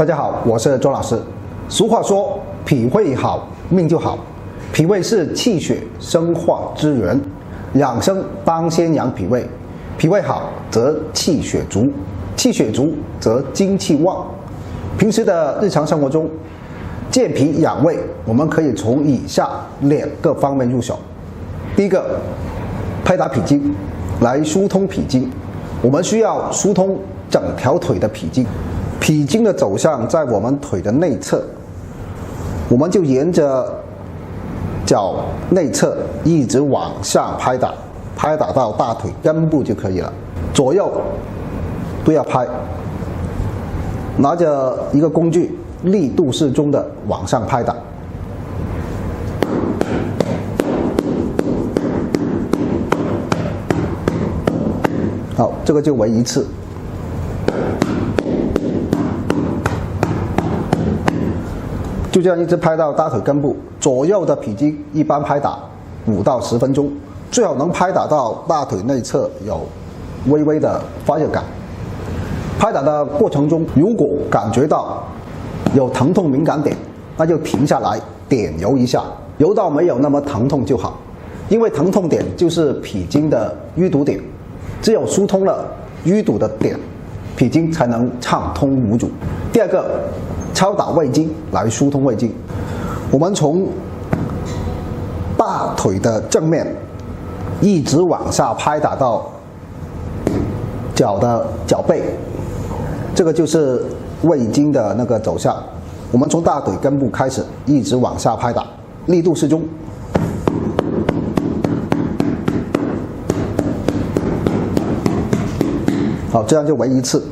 大家好，我是周老师。俗话说，脾胃好，命就好。脾胃是气血生化之源，养生当先养脾胃。脾胃好，则气血足；气血足，则精气旺。平时的日常生活中，健脾养胃，我们可以从以下2个方面入手。第一个，拍打脾经，来疏通脾经。我们需要疏通整条腿的脾经。脾经的走向在我们腿的内侧，我们就沿着脚内侧一直往下拍打，拍打到大腿根部就可以了。左右都要拍，拿着一个工具，力度适中的往上拍打。好，这个就为1次。就这样一直拍到大腿根部，左右的脾经一般拍打5到10分钟，最好能拍打到大腿内侧有微微的发热感。拍打的过程中，如果感觉到有疼痛敏感点，那就停下来点揉一下，揉到没有那么疼痛就好。因为疼痛点就是脾经的淤堵点，只有疏通了淤堵的点，脾经才能畅通无阻。第二个，敲打胃经来疏通胃经。我们从大腿的正面一直往下拍打到脚的脚背，这个就是胃经的那个走向。我们从大腿根部开始一直往下拍打，力度适中。好，这样就为1次。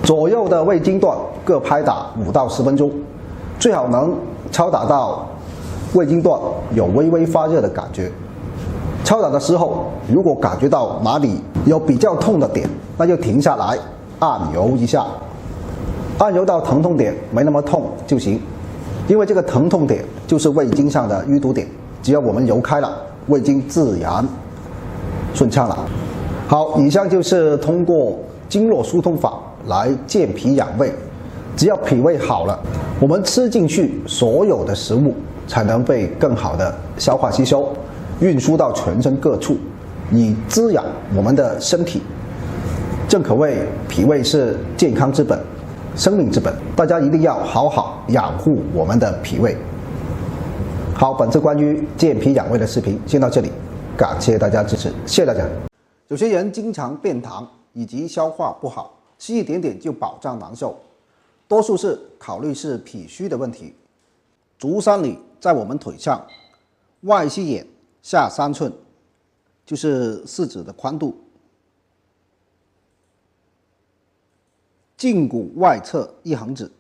左右的胃经段各拍打5到10分钟，最好能敲打到胃经段有微微发热的感觉。敲打的时候，如果感觉到哪里有比较痛的点，那就停下来按揉一下，按揉到疼痛点没那么痛就行。因为这个疼痛点就是胃经上的淤堵点，只要我们揉开了，胃经自然顺畅了。好，以上就是通过经络疏通法来健脾养胃。只要脾胃好了，我们吃进去所有的食物才能被更好的消化吸收，运输到全身各处，以滋养我们的身体。正可谓脾胃是健康之本，生命之本，大家一定要好好养护我们的脾胃。好，本次关于健脾养胃的视频先到这里，感谢大家支持，谢谢大家。有些人经常便溏以及消化不好，吃一点点就饱胀难受，多数是考虑是脾虚的问题。足三里在我们腿上，外膝眼下3寸，就是4指的宽度，胫骨外侧1横指，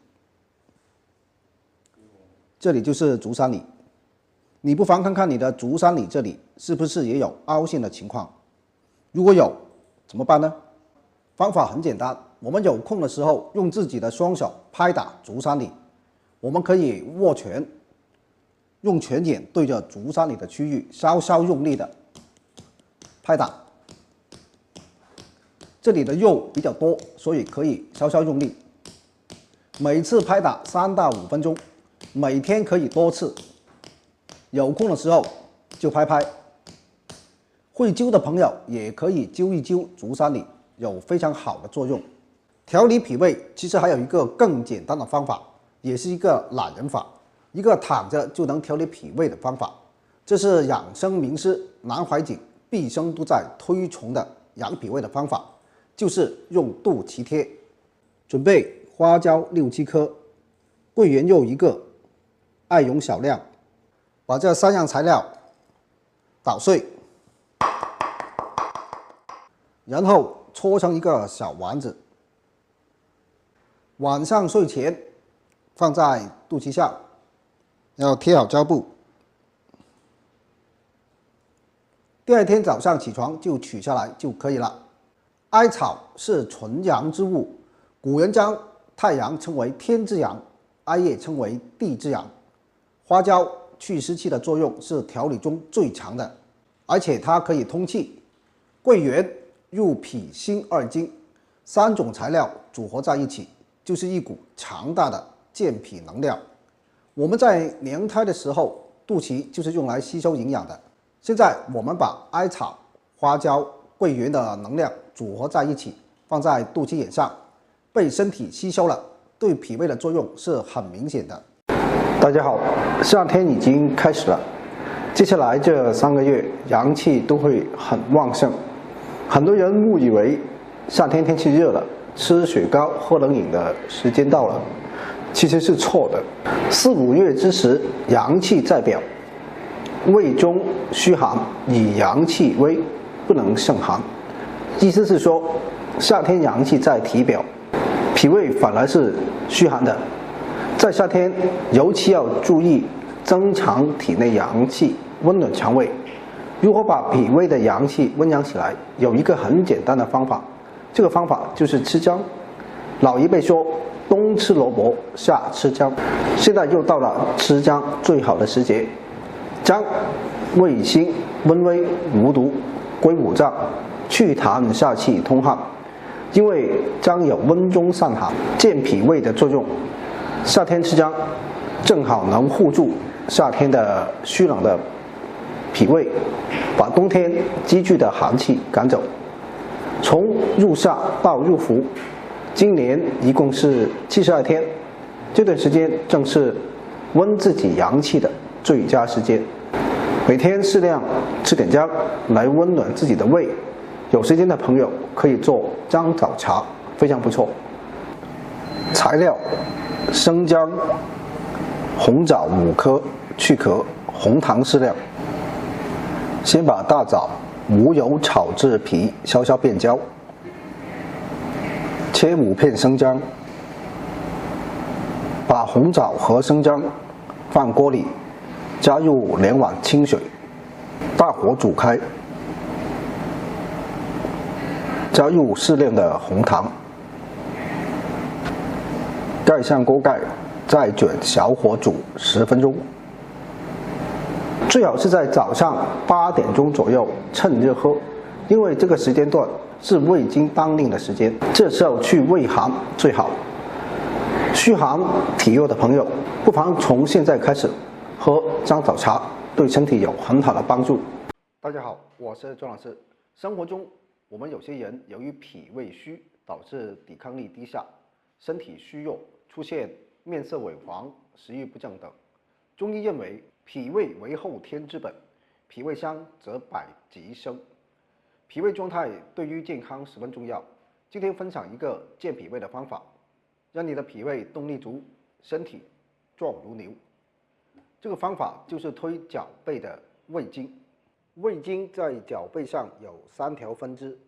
这里就是足三里。你不妨看看你的足三里这里是不是也有凹陷的情况，如果有怎么办呢？方法很简单，我们有空的时候用自己的双手拍打足三里。我们可以握拳，用拳眼对着足三里的区域稍稍用力的拍打。这里的肉比较多，所以可以稍稍用力。每次拍打3到5分钟，每天可以多次。有空的时候就拍拍。会灸的朋友也可以灸一灸足三里，有非常好的作用。调理脾胃其实还有一个更简单的方法，也是一个懒人法，一个躺着就能调理脾胃的方法。这是养生名师南怀瑾毕生都在推崇的养脾胃的方法，就是用肚脐贴。准备花椒6、7颗，桂圆肉1个，艾绒少量。把这3样材料捣碎，然后搓成一个小丸子。晚上睡前放在肚脐上，要贴好胶布。第2天早上起床就取下来就可以了。艾草是纯阳之物，古人将太阳称为天之阳，艾叶称为地之阳。花椒去湿气的作用是调理中最强的，而且它可以通气。桂圆入脾心二经3种材料组合在一起，就是一股强大的健脾能量。我们在娘胎的时候，肚脐就是用来吸收营养的。现在我们把艾草、花椒、桂圆的能量组合在一起，放在肚脐眼上，被身体吸收了，对脾胃的作用是很明显的。大家好，夏天已经开始了，接下来这3个月阳气都会很旺盛。很多人误以为夏天天气热了，吃雪糕喝冷饮的时间到了，其实是错的。4、5月之时，阳气在表，胃中虚寒，以阳气微，不能胜寒。意思是说，夏天阳气在体表，脾胃反而是虚寒的。在夏天尤其要注意增强体内阳气，温暖肠胃。如何把脾胃的阳气温养起来？有一个很简单的方法，这个方法就是吃姜。老一辈说，冬吃萝卜，夏吃姜。现在又到了吃姜最好的时节。姜味辛，温微，无毒，归五脏，祛痰下气，通汗。因为姜有温中散寒、健脾胃的作用，夏天吃姜正好能护住夏天的虚冷的脾胃，把冬天积聚的寒气赶走。从入夏到入伏，今年一共是72天，这段时间正是温自己阳气的最佳时间。每天适量吃点姜来温暖自己的胃，有时间的朋友可以做姜枣茶，非常不错。材料：生姜、红枣5颗，去壳，红糖适量。先把大枣无油炒至皮稍稍变焦，切5片生姜，把红枣和生姜放锅里，加入2碗清水，大火煮开，加入适量的红糖，盖上锅盖，再卷小火煮10分钟。最好是在早上8点钟左右趁热喝，因为这个时间段是胃经当令的时间，这时候去胃寒最好。虚寒体弱的朋友，不妨从现在开始喝姜枣茶，对身体有很好的帮助。大家好，我是庄老师。生活中，我们有些人由于脾胃虚，导致抵抗力低下，身体虚弱，出现面色萎黄、食欲不振等。中医认为，脾胃为后天之本，脾胃伤则百疾生。脾胃状态对于健康十分重要。今天分享一个健脾胃的方法，让你的脾胃动力足，身体壮如牛。这个方法就是推脚背的胃经。胃经在脚背上有3条分支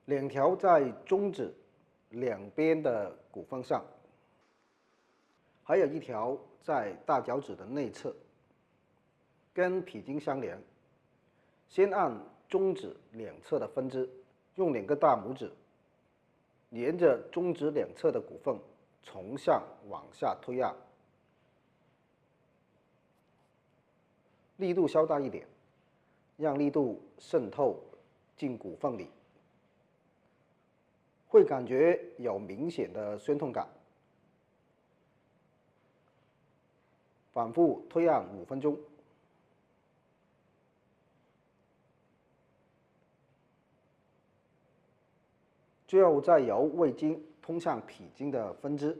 ，2条在中指两边的骨缝上，还有1条在大脚趾的内侧，跟脾经相连。先按中指两侧的分支，用2个大拇指沿着中指两侧的骨缝从上往下推压，力度稍大一点，让力度渗透进骨缝里，会感觉有明显的酸痛感。反复推按5分钟。最后再由胃经通向脾经的分支，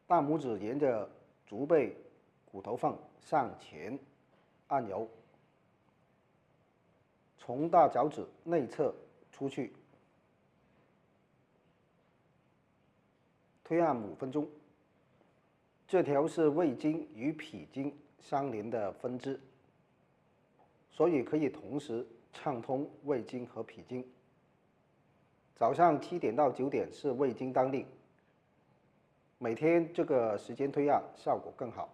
大拇指沿着足背骨头缝向前按揉，从大脚趾内侧出去，推按5分钟。这条是胃经与脾经相连的分支，所以可以同时畅通胃经和脾经。早上7点到9点是胃经当令，每天这个时间推按效果更好。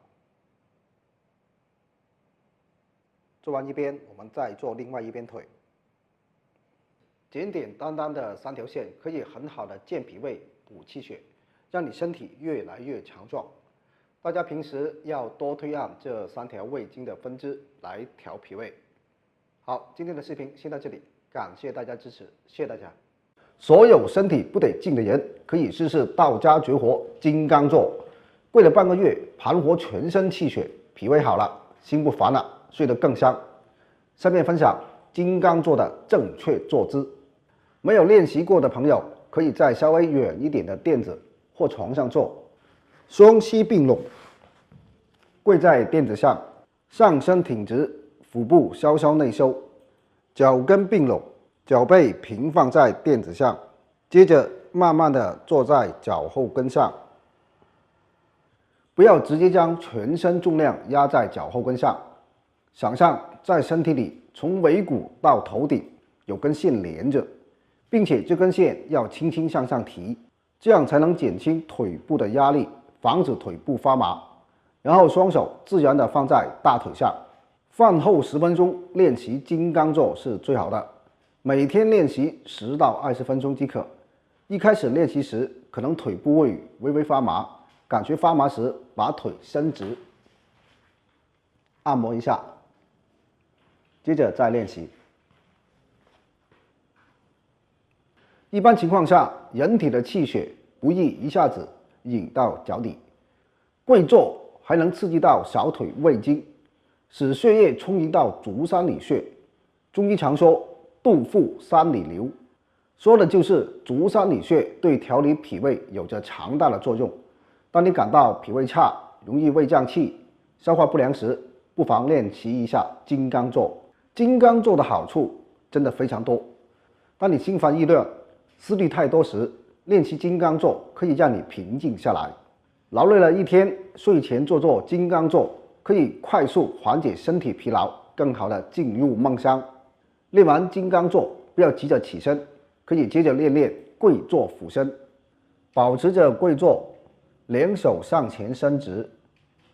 做完一边，我们再做另外一边腿。简简单单的3条线可以很好的健脾胃、补气血，让你身体越来越强壮。大家平时要多推按这3条胃经的分支来调脾胃。好，今天的视频先到这里，感谢大家支持，谢谢大家。所有身体不得劲的人，可以试试道家绝活金刚坐。跪了半个月，盘活全身气血，脾胃好了，心不烦了，睡得更香。下面分享金刚坐的正确坐姿。没有练习过的朋友，可以在稍微远一点的垫子或床上坐，双膝并拢，跪在垫子上，上身挺直，腹部稍稍内收，脚跟并拢，脚背平放在垫子上，接着慢慢的坐在脚后跟上。不要直接将全身重量压在脚后跟上，想象在身体里从尾骨到头顶有根线连着，并且这根线要轻轻向上提，这样才能减轻腿部的压力，防止腿部发麻。然后双手自然的放在大腿上。饭后10分钟练习金刚坐是最好的，每天练习10到20分钟即可。一开始练习时可能腿部位微微发麻，感觉发麻时，把腿伸直，按摩一下，接着再练习。一般情况下，人体的气血不易一下子引到脚底，跪坐还能刺激到小腿胃经，使血液充盈到足三里穴。中医常说肚腹三里流，说的就是足三里穴对调理脾胃有着强大的作用。当你感到脾胃差、容易胃胀气、消化不良时，不妨练习一下金刚坐。金刚坐的好处真的非常多。当你心烦意乱、思虑太多时，练习金刚坐可以让你平静下来。劳累了一天，睡前做金刚坐，可以快速缓解身体疲劳，更好的进入梦乡。练完金刚坐，不要急着起身，可以接着练跪坐俯身，保持着跪坐。两手上前伸直，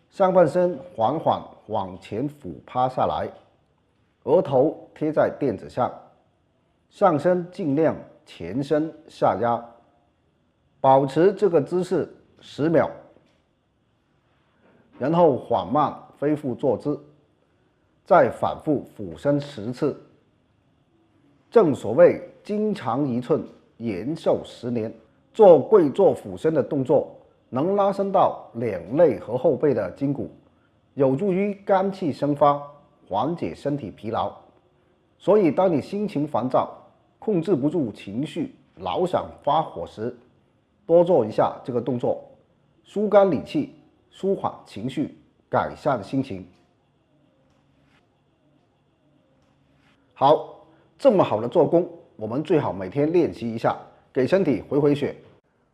上半身缓缓往前俯趴下来，额头贴在垫子上，上身尽量前伸下压，保持这个姿势10秒，然后缓慢恢复坐姿，再反复俯身10次。正所谓筋长1寸，延寿10年。做跪坐俯身的动作能拉伸到两肋和后背的筋骨，有助于肝气生发，缓解身体疲劳。所以当你心情烦躁、控制不住情绪、老想发火时，多做一下这个动作，疏肝理气，舒缓情绪，改善心情。好，这么好的做工，我们最好每天练习一下，给身体回血。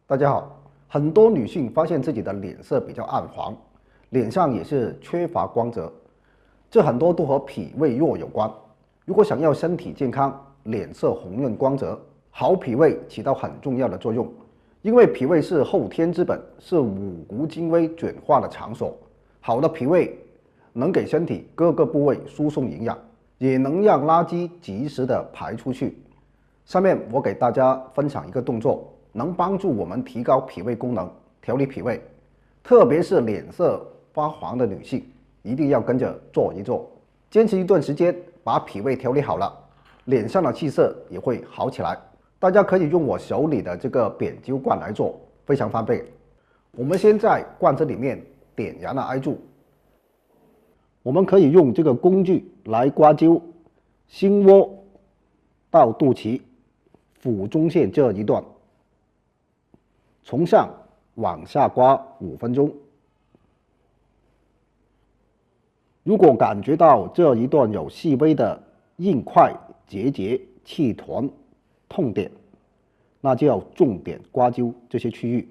大家好。很多女性发现自己的脸色比较暗黄，脸上也是缺乏光泽，这很多都和脾胃弱有关。如果想要身体健康、脸色红润光泽，好脾胃起到很重要的作用。因为脾胃是后天之本，是五谷精微转化的场所。好的脾胃能给身体各个部位输送营养，也能让垃圾及时的排出去。下面我给大家分享一个动作，能帮助我们提高脾胃功能，调理脾胃，特别是脸色发黄的女性，一定要跟着做一做。坚持一段时间，把脾胃调理好了，脸上的气色也会好起来。大家可以用我手里的这个砭灸罐来做，非常方便。我们先在罐子里面点燃了艾柱，我们可以用这个工具来刮灸心窝到肚脐腹中线这一段，从上往下刮5分钟。如果感觉到这一段有细微的硬块、结、气团、痛点，那就要重点刮灸这些区域。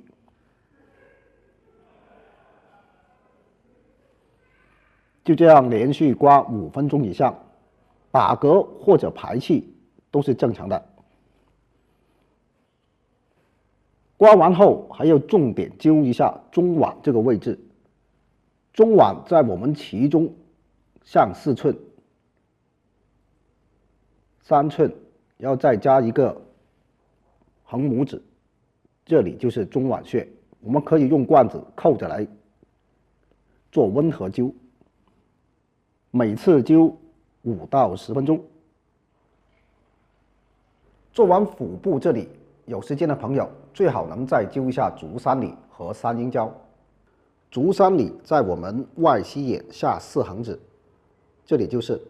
就这样连续刮5分钟以上，打嗝或者排气都是正常的。刮完后还要重点灸一下中脘这个位置，中脘在我们脐中上4寸，3寸，要再加一个横拇指，这里就是中脘穴。我们可以用罐子扣着来做温和灸，每次灸5到10分钟，做完腹部这里，有时间的朋友最好能再灸一下足三里和三阴交。足三里在我们外膝眼下4横指，这里就是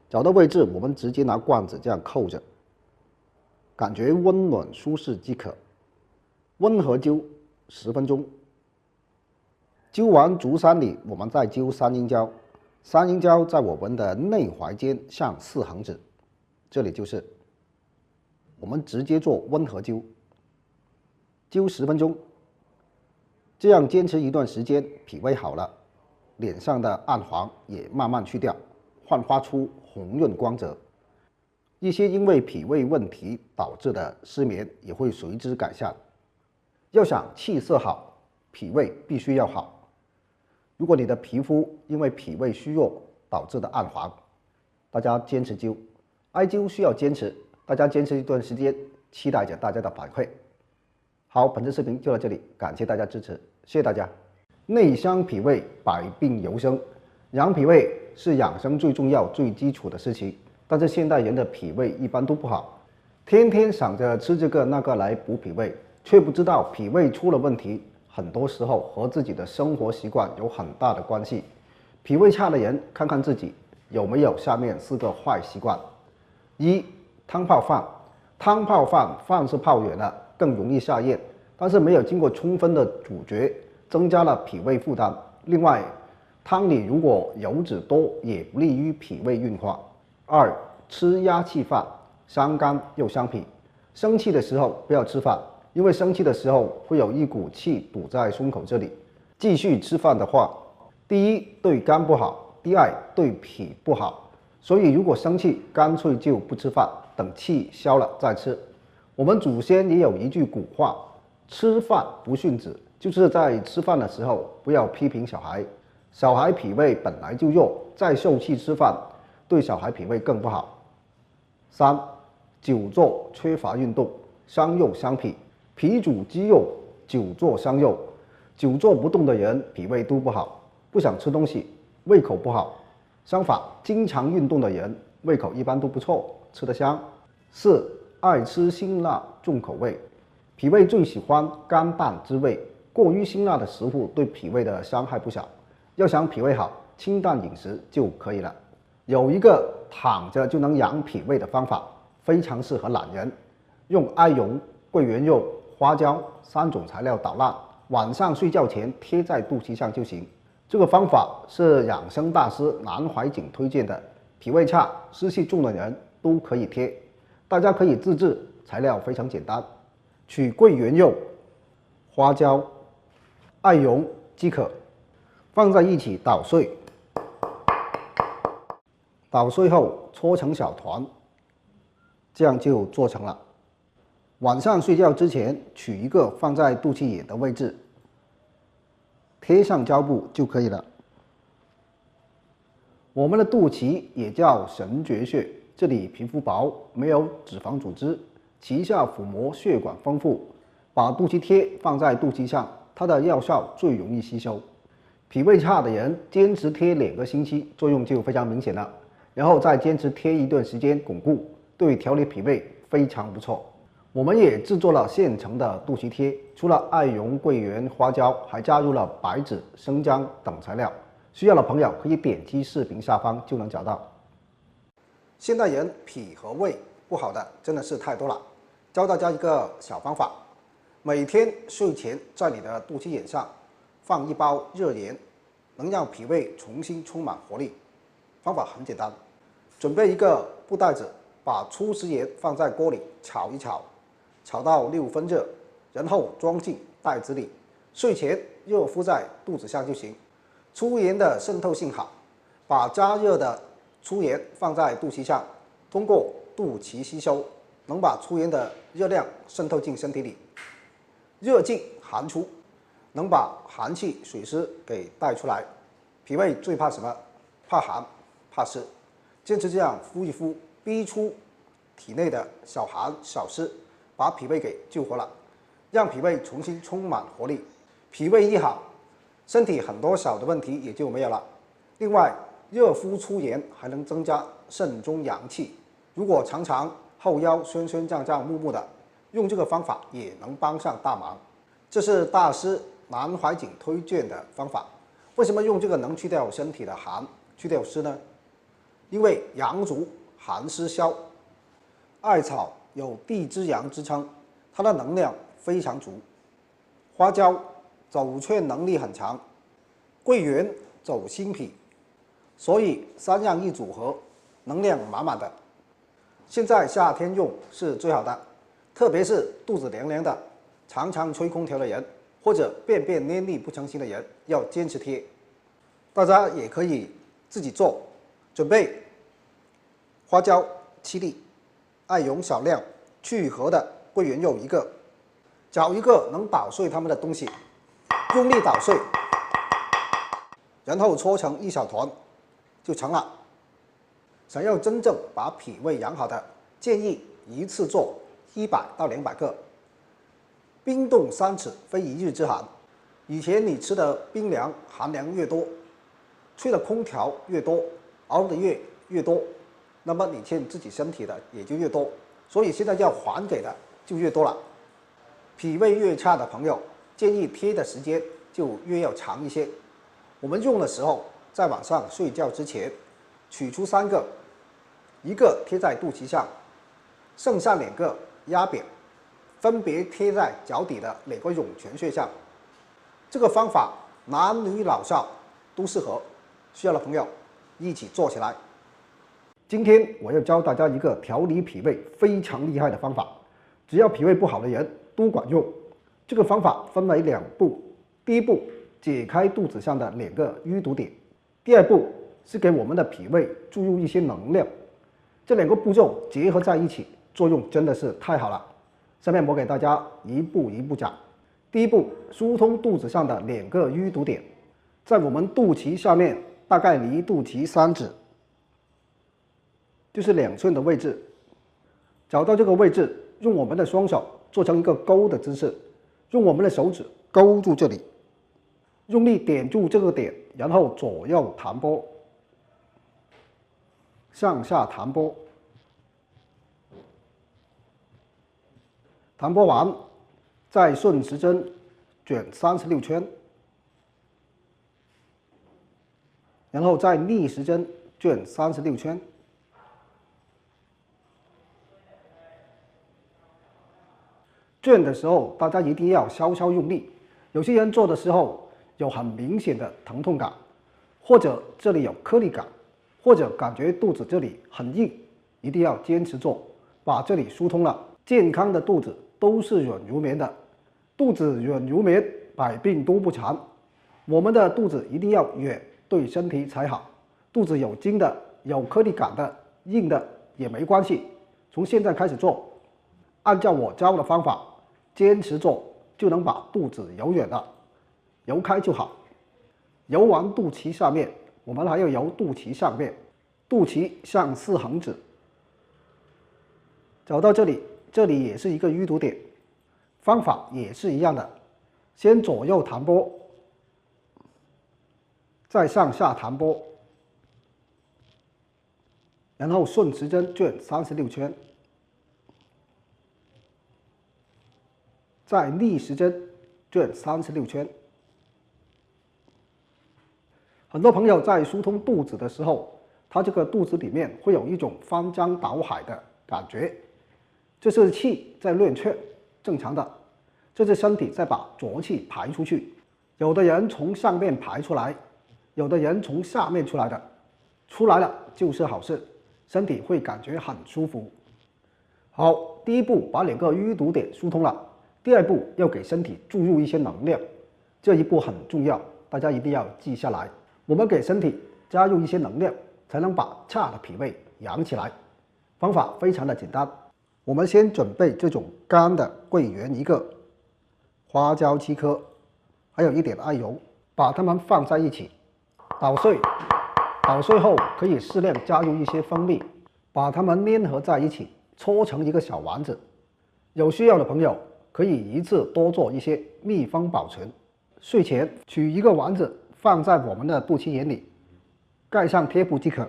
找到位置，我们直接拿罐子这样扣着，感觉温暖舒适即可。温和灸10分钟。灸完足三里，我们再灸三阴交。三阴交在我们的内踝尖向4横指，这里就是我们直接做温和灸，灸10分钟。这样坚持一段时间，脾胃好了，脸上的暗黄也慢慢去掉，焕发出红润光泽。一些因为脾胃问题导致的失眠也会随之改善。要想气色好，脾胃必须要好。如果你的皮肤因为脾胃虚弱导致的暗黄，大家坚持灸，艾灸需要坚持，大家坚持一段时间，期待着大家的反馈。好，本次视频就到这里，感谢大家支持，谢谢大家。内伤脾胃，百病由生，养脾胃是养生最重要、最基础的事情。但是现代人的脾胃一般都不好，天天想着吃这个那个来补脾胃，却不知道脾胃出了问题，很多时候和自己的生活习惯有很大的关系。脾胃差的人，看看自己有没有下面4个坏习惯： 1. 汤泡饭。汤泡饭，饭是泡远了，更容易下咽，但是没有经过充分的煮嚼，增加了脾胃负担。另外，汤里如果油脂多，也不利于脾胃运化。2. 吃压气饭，伤肝又伤脾。生气的时候不要吃饭，因为生气的时候会有一股气堵在胸口这里。继续吃饭的话，第一对肝不好，第二对脾不好。所以如果生气，干脆就不吃饭，等气消了再吃。我们祖先也有一句古话：吃饭不训子，就是在吃饭的时候不要批评小孩。小孩脾胃本来就弱，再受气吃饭，对小孩脾胃更不好。3. 久坐缺乏运动，伤肉伤脾。脾主肌肉，久坐伤肉。久坐不动的人脾胃都不好，不想吃东西，胃口不好。相反，经常运动的人胃口一般都不错，吃得香。4. 爱吃辛辣重口味。脾胃最喜欢甘淡之味，过于辛辣的食物对脾胃的伤害不小。要想脾胃好，清淡饮食就可以了。有一个躺着就能养脾胃的方法，非常适合懒人。用艾绒、桂圆肉、花椒3种材料捣烂，晚上睡觉前贴在肚脐上就行。这个方法是养生大师南怀瑾推荐的，脾胃差、湿气重的人都可以贴，大家可以自制，材料非常简单，取桂圆肉、花椒、艾绒即可，放在一起捣碎。捣碎后搓成小团，这样就做成了。晚上睡觉之前取一个放在肚脐眼的位置，贴上胶布就可以了。我们的肚脐也叫神阙穴，这里皮肤薄，没有脂肪组织，脐下腹膜血管丰富。把肚脐贴放在肚脐上，它的药效最容易吸收。脾胃差的人坚持贴2个星期，作用就非常明显了。然后再坚持贴一段时间巩固，对调理脾胃非常不错。我们也制作了现成的肚脐贴，除了艾绒、桂圆、花椒，还加入了白芷、生姜等材料。需要的朋友可以点击视频下方就能找到。现代人脾和胃不好的真的是太多了，教大家一个小方法：每天睡前在你的肚脐眼上放一包热盐，能让脾胃重新充满活力。方法很简单，准备一个布袋子，把粗食盐放在锅里炒一炒，炒到6分热，然后装进袋子里，睡前热敷在肚子上就行。粗盐的渗透性好，把加热的粗盐放在肚脐上，通过肚脐吸收，能把粗盐的热量渗透进身体里。热进寒出，能把寒气、水湿给带出来。脾胃最怕什么？怕寒，怕湿。坚持这样敷一敷，逼出体内的小寒小湿，把脾胃给救活了，让脾胃重新充满活力。脾胃一好，身体很多小的问题也就没有了。另外，热敷粗盐还能增加肾中阳气。如果常常后腰酸酸胀胀木木的，用这个方法也能帮上大忙。这是大师南怀瑾推荐的方法。为什么用这个能去掉身体的寒，去掉湿呢？因为阳足寒湿消，艾草有地之阳之称，它的能量非常足。花椒走劝能力很强，桂圆走心脾，所以三样一组合，能量满满的。现在夏天用是最好的，特别是肚子凉凉的，常常吹空调的人，或者便便黏腻不成形的人，要坚持贴。大家也可以自己做，准备花椒7粒，艾绒少量，去核的桂圆肉1个，找一个能捣碎它们的东西，用力捣碎，然后搓成一小团就成了。想要真正把脾胃养好的，建议一次做100到200个。冰冻3尺，非一日之寒。以前你吃的冰凉寒凉越多，吹的空调越多，熬的越多，那么你欠自己身体的也就越多，所以现在要还给的就越多了。脾胃越差的朋友，建议贴的时间就越要长一些。我们用的时候，在晚上睡觉之前，取出3个，1个贴在肚脐上，剩下2个压扁，分别贴在脚底的2个涌泉穴上。这个方法男女老少都适合，需要的朋友一起做起来。今天我要教大家一个调理脾胃非常厉害的方法，只要脾胃不好的人都管用。这个方法分为2步，第一步解开肚子上的2个淤堵点，第二步是给我们的脾胃注入一些能量。这2个步骤结合在一起，作用真的是太好了。下面我给大家一步一步讲。第一步，疏通肚子上的2个淤堵点，在我们肚脐下面，大概离肚脐3指，就是2寸的位置。找到这个位置，用我们的双手做成一个勾的姿势，用我们的手指勾住这里，用力点住这个点，然后左右弹拨，向下弹拨。弹拨完，再顺时针卷36圈，然后再逆时针卷36圈。卷的时候，大家一定要稍稍用力。有些人做的时候有很明显的疼痛感，或者这里有颗粒感，或者感觉肚子这里很硬，一定要坚持做，把这里疏通了。健康的肚子都是软如棉的，肚子软如棉，百病都不缠。我们的肚子一定要软，对身体才好。肚子有筋的、有颗粒感的、硬的也没关系。从现在开始做，按照我教的方法，坚持做，就能把肚子揉软了，揉开就好。揉完肚脐下面，我们还要揉肚脐上面，肚脐向4横指。找到这里，这里也是一个淤堵点，方法也是一样的，先左右弹拨，再上下弹拨，然后顺时针卷36圈，再逆时针卷36圈。很多朋友在疏通肚子的时候，他这个肚子里面会有一种翻江倒海的感觉，这是气在乱窜，正常的，这是身体在把浊气排出去。有的人从上面排出来，有的人从下面出来的，出来了就是好事，身体会感觉很舒服。好，第一步把2个淤堵点疏通了，第二步要给身体注入一些能量，这一步很重要，大家一定要记下来。我们给身体加入一些能量，才能把差的脾胃养起来。方法非常的简单，我们先准备这种干的桂圆1个，花椒7颗，还有一点艾绒，把它们放在一起，捣碎。捣碎后可以适量加入一些蜂蜜，把它们粘合在一起，搓成一个小丸子。有需要的朋友可以一次多做一些，密封保存。睡前取一个丸子放在我们的肚脐眼里，盖上贴布即可。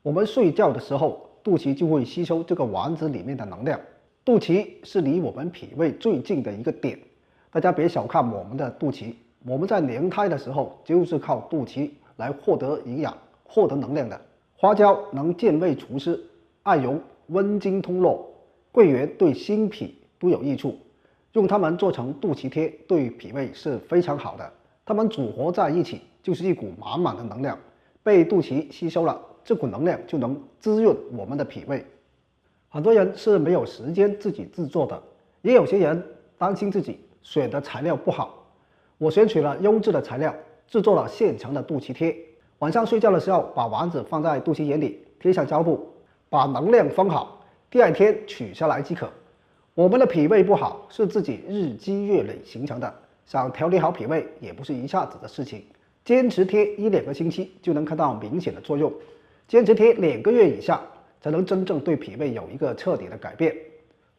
我们睡觉的时候肚脐就会吸收这个丸子里面的能量。肚脐是离我们脾胃最近的一个点，大家别小看我们的肚脐，我们在娘胎的时候就是靠肚脐来获得营养、获得能量的。花椒能健胃除湿、艾绒温经通络，桂圆对心脾都有益处，用它们做成肚脐贴对脾胃是非常好的。它们组合在一起就是一股满满的能量，被肚脐吸收了，这股能量就能滋润我们的脾胃。很多人是没有时间自己制作的，也有些人担心自己选的材料不好。我选取了优质的材料，制作了现成的肚脐贴。晚上睡觉的时候，把丸子放在肚脐眼里，贴上胶布，把能量封好，第二天取下来即可。我们的脾胃不好是自己日积月累形成的，想调理好脾胃也不是一下子的事情，坚持贴1-2个星期就能看到明显的作用，坚持贴2个月以上才能真正对脾胃有一个彻底的改变。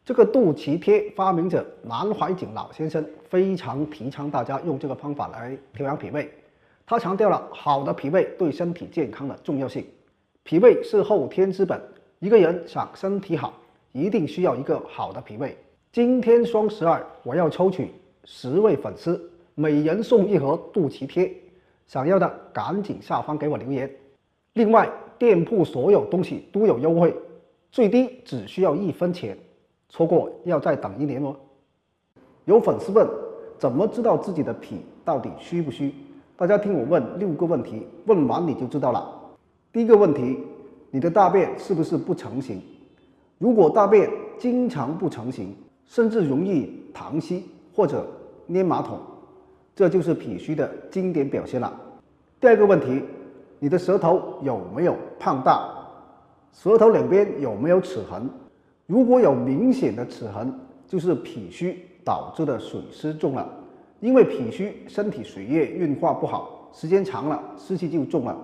这个肚脐贴发明者南怀瑾老先生非常提倡大家用这个方法来调养脾胃，他强调了好的脾胃对身体健康的重要性。脾胃是后天之本，一个人想身体好，一定需要一个好的脾胃。今天双12，我要抽取10位粉丝，每人送1盒肚脐贴，想要的赶紧下方给我留言。另外，店铺所有东西都有优惠，最低只需要1分钱，错过要再等1年哦。有粉丝问，怎么知道自己的脾到底虚不虚？大家听我问6个问题，问完你就知道了。第一个问题，你的大便是不是不成形？如果大便经常不成形，甚至容易溏稀或者粘马桶，这就是脾虚的经典表现了。第二个问题，你的舌头有没有胖大？舌头两边有没有齿痕？如果有明显的齿痕，就是脾虚导致的水湿重了。因为脾虚，身体水液运化不好，时间长了，湿气就重了。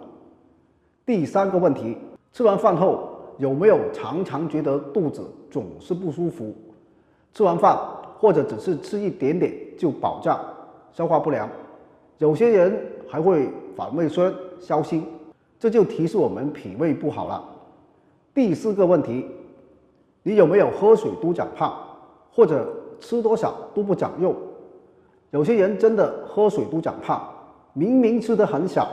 第三个问题，吃完饭后有没有常常觉得肚子总是不舒服？吃完饭或者只是吃一点点就饱胀，消化不良，有些人还会反胃酸、烧心，这就提示我们脾胃不好了。第四个问题，你有没有喝水都长胖，或者吃多少都不长肉？有些人真的喝水都长胖，明明吃得很小，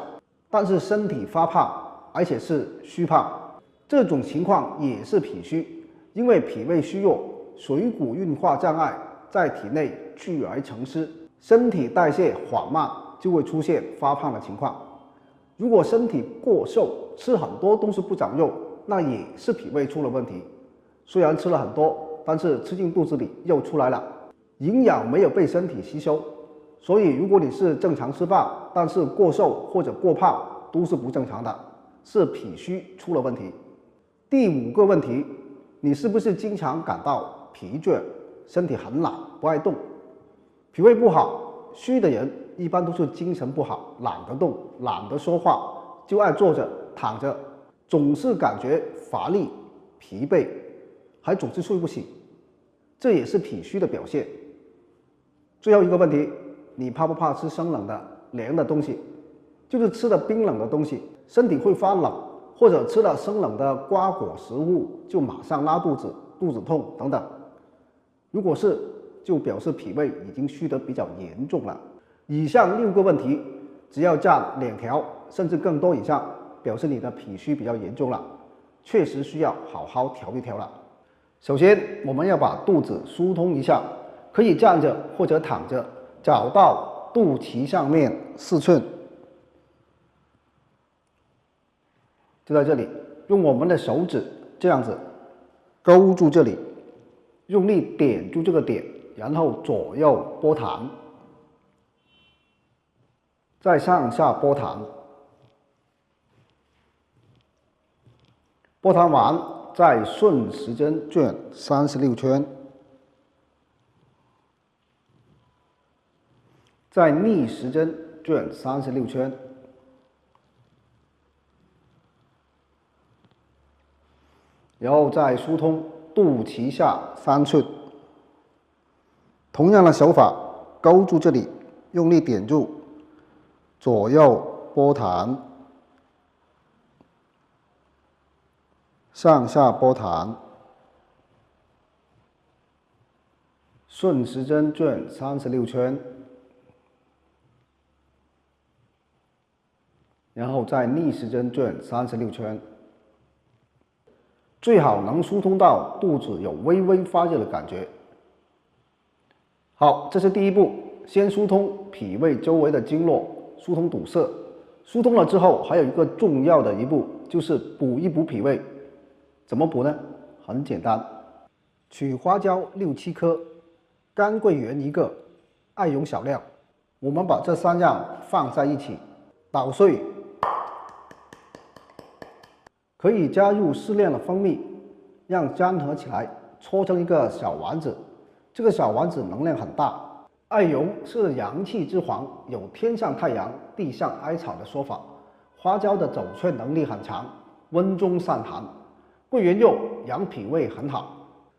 但是身体发胖，而且是虚胖，这种情况也是脾虚。因为脾胃虚弱，水谷运化障碍，在体内聚而成湿，身体代谢缓慢，就会出现发胖的情况。如果身体过瘦，吃很多东西不长肉，那也是脾胃出了问题。虽然吃了很多，但是吃进肚子里又出来了，营养没有被身体吸收。所以如果你是正常吃饭，但是过瘦或者过胖，都是不正常的，是脾虚出了问题。第五个问题，你是不是经常感到疲倦，身体很懒，不爱动？脾胃不好，虚的人一般都是精神不好，懒得动，懒得说话，就爱坐着躺着，总是感觉乏力疲惫，还总是睡不醒，这也是脾虚的表现。最后一个问题，你怕不怕吃生冷的凉的东西？就是吃了冰冷的东西，身体会发冷，或者吃了生冷的瓜果食物就马上拉肚子、肚子痛等等。如果是，就表示脾胃已经虚得比较严重了。以上6个问题，只要占2条甚至更多以上，表示你的脾虚比较严重了，确实需要好好调一调了。首先，我们要把肚子疏通一下，可以站着或者躺着，找到肚脐上面4寸，就在这里，用我们的手指这样子勾住这里，用力点住这个点，然后左右拨弹，再上下拨弹，拨弹完再顺时针转36圈，再逆时针转36圈，然后再疏通肚脐下3寸。同样的手法，勾住这里，用力点住，左右拨弹上下波弹，顺时针转36圈，然后再逆时针转36圈，最好能疏通到肚子有微微发热的感觉。好，这是第一步，先疏通脾胃周围的经络，疏通堵塞。疏通了之后，还有一个重要的一步，就是补一补脾胃。怎么补呢？很简单，取花椒6、7颗，干桂圆1个，艾绒少量。我们把这3样放在一起，捣碎。可以加入适量的蜂蜜，让粘合起来，搓成一个小丸子。这个小丸子能量很大。艾绒是阳气之皇，有天上太阳，地上艾草的说法。花椒的走劝能力很强，温中散寒。桂圆肉养脾胃很好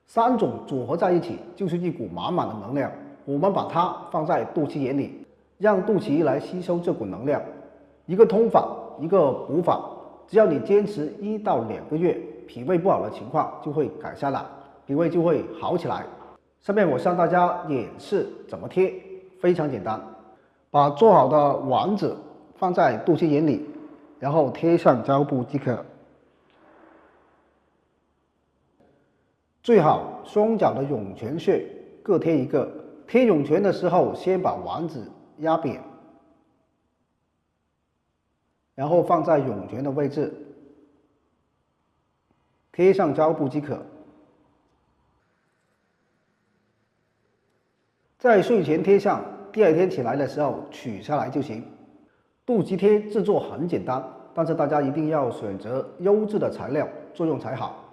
，3种组合在一起就是一股满满的能量。我们把它放在肚脐眼里，让肚脐来吸收这股能量。一个通法，一个补法，只要你坚持1到2个月，脾胃不好的情况就会改善了，脾胃就会好起来。下面我向大家演示怎么贴，非常简单，把做好的丸子放在肚脐眼里，然后贴上胶布即可。最好双脚的涌泉穴各贴1个。贴涌泉的时候，先把丸子压扁，然后放在涌泉的位置，贴上胶布即可。在睡前贴上，第2天起来的时候取下来就行。肚脐贴制作很简单，但是大家一定要选择优质的材料，作用才好。